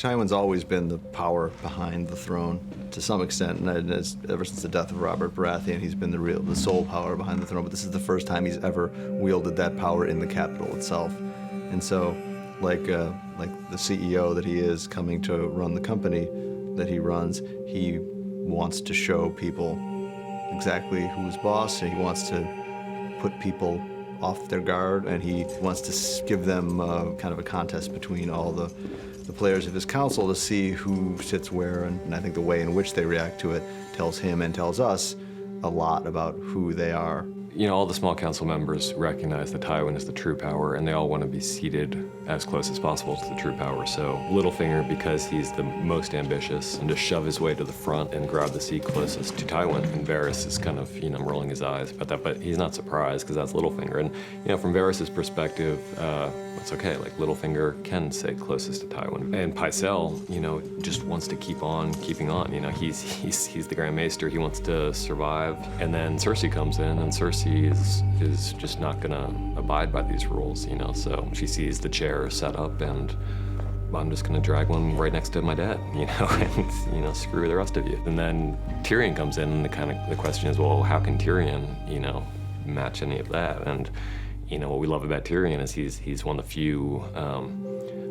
Tywin's always been the power behind the throne to some extent, and ever since the death of Robert Baratheon, he's been the sole power behind the throne. But this is the first time he's ever wielded that power in the capital itself. And so, like the CEO that he is, coming to run the company that he runs, he wants to show people exactly who's boss, and he wants to put people off their guard, and he wants to give them kind of a contest between all the players of his council to see who sits where, and I think the way in which they react to it tells him and tells us a lot about who they are. You know, all the small council members recognize that Tywin is the true power, and they all want to be seated as close as possible to the true power. So Littlefinger, because he's the most ambitious, and to shove his way to the front and grab the seat closest to Tywin. And Varys is kind of, you know, rolling his eyes about that, but he's not surprised because that's Littlefinger. And, you know, from Varys' perspective, it's okay. Like, Littlefinger can sit closest to Tywin. And Pycelle, you know, just wants to keep on keeping on. You know, he's the Grand Maester. He wants to survive. And then Cersei comes in, and Cersei is just not gonna abide by these rules, you know. So she sees the chair set up, and I'm just gonna drag one right next to my dad, you know, and, you know, screw the rest of you. And then Tyrion comes in, and the question is, well, how can Tyrion, you know, match any of that? And, you know, what we love about Tyrion is he's one of the few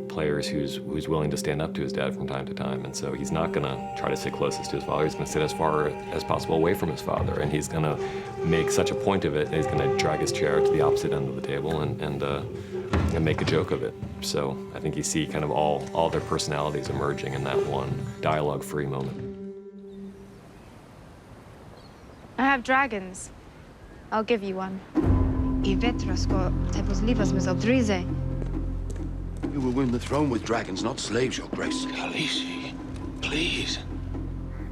players who's willing to stand up to his dad from time to time. And so he's not gonna try to sit closest to his father. He's gonna sit as far as possible away from his father. And he's gonna make such a point of it, he's gonna drag his chair to the opposite end of the table and make a joke of it. So I think you see kind of all their personalities emerging in that one dialogue-free moment. I have dragons. I'll give you one. I Vetrasko te pozliwa sme Odrize. You will win the throne with dragons, not slaves, Your Grace. Khaleesi, please.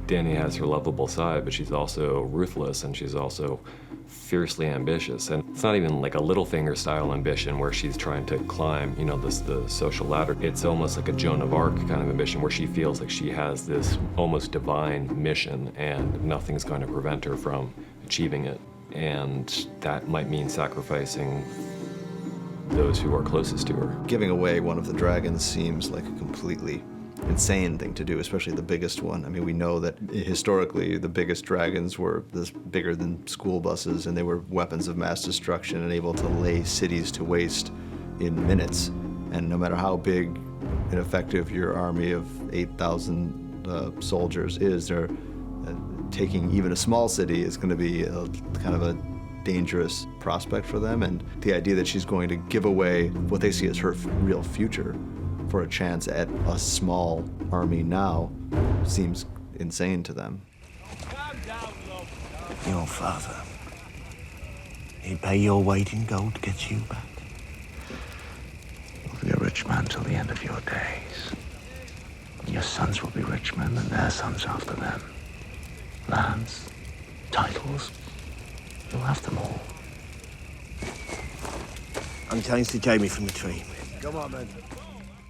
Dany has her lovable side, but she's also ruthless, and she's also fiercely ambitious. And it's not even like a Littlefinger-style ambition where she's trying to climb, you know, the social ladder. It's almost like a Joan of Arc kind of ambition where she feels like she has this almost divine mission, and nothing's going to prevent her from achieving it. And that might mean sacrificing those who are closest to her. Giving away one of the dragons seems like a completely insane thing to do, especially the biggest one. I mean, we know that historically the biggest dragons were this bigger than school buses, and they were weapons of mass destruction and able to lay cities to waste in minutes. And no matter how big and effective your army of 8,000 soldiers is, they're taking even a small city is going to be kind of a dangerous prospect for them. And the idea that she's going to give away what they see as her real future for a chance at a small army now seems insane to them. Your father, he'd pay your weight in gold to get you back. You'll be a rich man till the end of your days. Your sons will be rich men, and their sons after them. Lands, titles, you'll have them all. I'm telling Sir Jaime from the tree. Come on, man.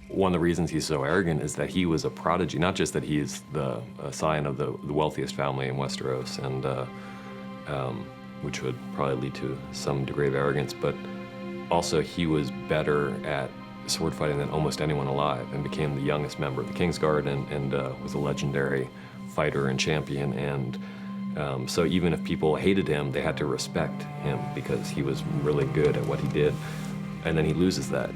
One of the reasons he's so arrogant is that he was a prodigy, not just that he's the scion of the wealthiest family in Westeros, and which would probably lead to some degree of arrogance, but also he was better at sword fighting than almost anyone alive, and became the youngest member of the Kingsguard, and was a legendary fighter and champion. And so even if people hated him, they had to respect him because he was really good at what he did. And then he loses that.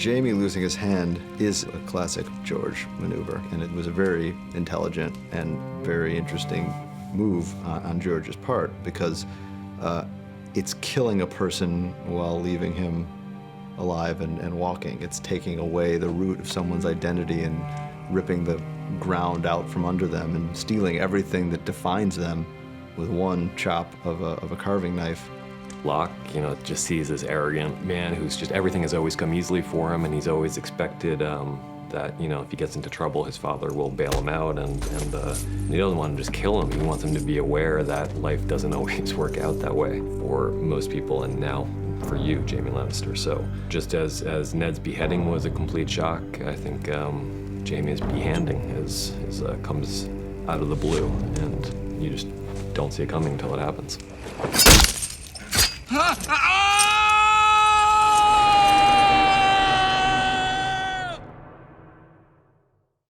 Jaime losing his hand is a classic George maneuver, and it was a very intelligent and very interesting move on George's part, because it's killing a person while leaving him alive and walking. It's taking away the root of someone's identity and ripping the ground out from under them and stealing everything that defines them with one chop of a carving knife. Locke, you know, just sees this arrogant man who's just, everything has always come easily for him, and he's always expected that, you know, if he gets into trouble, his father will bail him out, and he doesn't want to just kill him. He wants him to be aware that life doesn't always work out that way for most people, and now for you, Jaime Lannister. So just as Ned's beheading was a complete shock, I think Jaime's behanding comes out of the blue, and you just don't see it coming until it happens.